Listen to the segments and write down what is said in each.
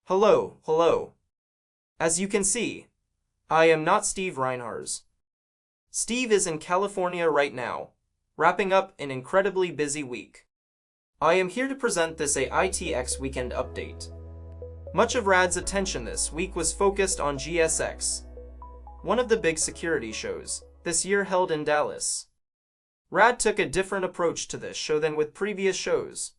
Hello. As you can see, I am not Steve Reinharz. Steve is in California right now, wrapping up an incredibly busy week. I am here to present this AITX weekend update. Much of RAD's attention this week was focused on GSX, one of the big security shows this year held in Dallas. RAD took a different approach to this show than with previous shows.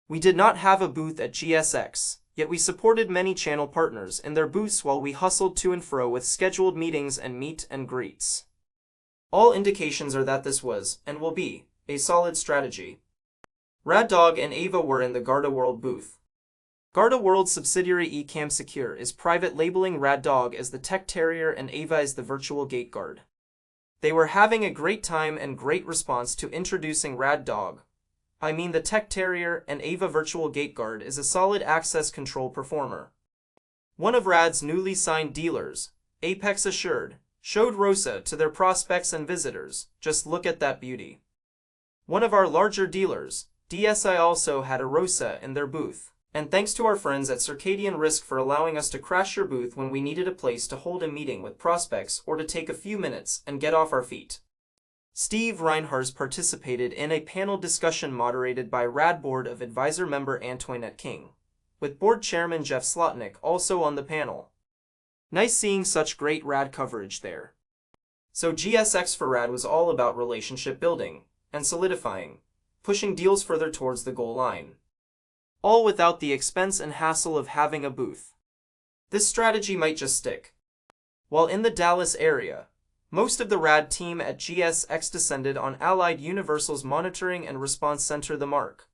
We did not have a booth at GSX, yet we supported many channel partners in their booths while we hustled to and fro with scheduled meetings and meet and greets. All indications are that this was, and will be, a solid strategy. Rad Dog and Ava were in the Garda World booth. Garda World subsidiary eCam Secure is private labeling Rad Dog as the tech terrier and Ava as the virtual gate guard. They were having a great time and great response to introducing Rad Dog. I mean the tech terrier and Ava virtual gate guard is a solid access control performer. One of Rad's newly signed dealers, Apex Assured, showed Rosa to their prospects and visitors. Just look at that beauty. One of our larger dealers, DSI, also had a Rosa in their booth. And thanks to our friends at Circadian Risk for allowing us to crash your booth when we needed a place to hold a meeting with prospects or to take a few minutes and get off our feet. Steve Reinharz participated in a panel discussion moderated by RAD Board of Advisor member Antoinette King, with Board Chairman Jeff Slotnick also on the panel. Nice seeing such great RAD coverage there. So GSX for RAD was all about relationship building and solidifying, pushing deals further towards the goal line. All without the expense and hassle of having a booth. This strategy might just stick. While in the Dallas area, most of the RAD team at GSX descended on Allied Universal's Monitoring and Response Center, the MARC.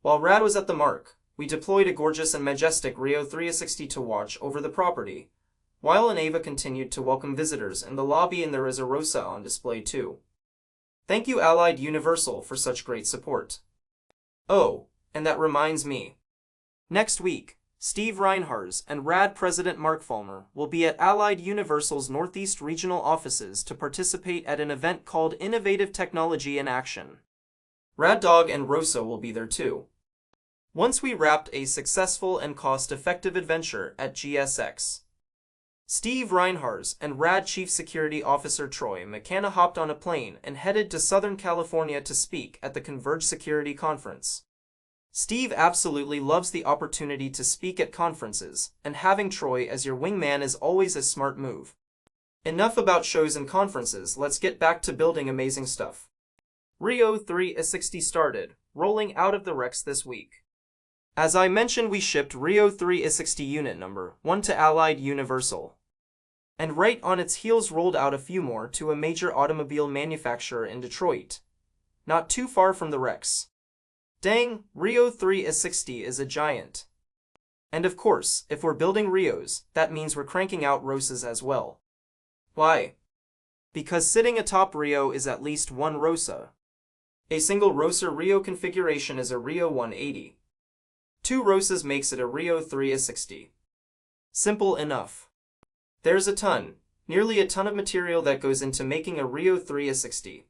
While RAD was at the MARC, we deployed a gorgeous and majestic Rio 360 to watch over the property, while an Ava continued to welcome visitors in the lobby, and there is a Rosa on display too. Thank you Allied Universal for such great support. Oh, and that reminds me. Next week, Steve Reinharz and RAD President Mark Fulmer will be at Allied Universal's Northeast Regional offices to participate at an event called Innovative Technology in Action. Rad Dog and Rosa will be there too. Once we wrapped a successful and cost-effective adventure at GSX, Steve Reinharz and RAD Chief Security Officer Troy McKenna hopped on a plane and headed to Southern California to speak at the Converge Security Conference. Steve absolutely loves the opportunity to speak at conferences, and having Troy as your wingman is always a smart move. Enough about shows and conferences, let's get back to building amazing stuff. Rio 360 started rolling out of the Rex this week. As I mentioned, we shipped Rio 360 unit number 1 to Allied Universal. And right on its heels rolled out a few more to a major automobile manufacturer in Detroit, not too far from the Rex. Dang, Rio 360 is a giant. And of course, if we're building Rios, that means we're cranking out Rosas as well. Why? Because sitting atop Rio is at least one Rosa. A single Rosa Rio configuration is a Rio 180. 2 Rosas makes it a Rio 360. Simple enough. There's nearly a ton of material that goes into making a Rio 360.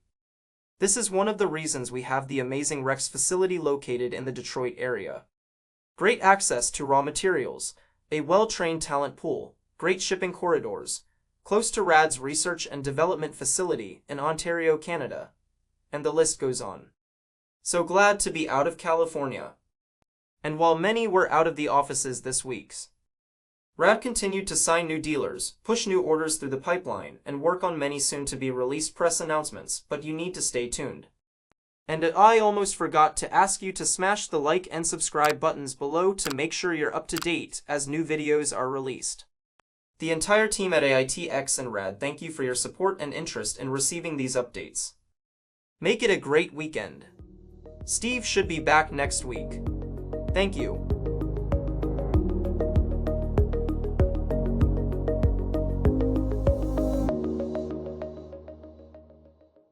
This is one of the reasons we have the amazing Rex facility located in the Detroit area. Great access to raw materials, a well-trained talent pool, great shipping corridors, close to RAD's research and development facility in Ontario, Canada, and the list goes on. So glad to be out of California. And while many were out of the offices this week, RAD continued to sign new dealers, push new orders through the pipeline, and work on many soon-to-be-released press announcements, but you need to stay tuned. And I almost forgot to ask you to smash the like and subscribe buttons below to make sure you're up to date as new videos are released. The entire team at AITX and RAD thank you for your support and interest in receiving these updates. Make it a great weekend. Steve should be back next week. Thank you.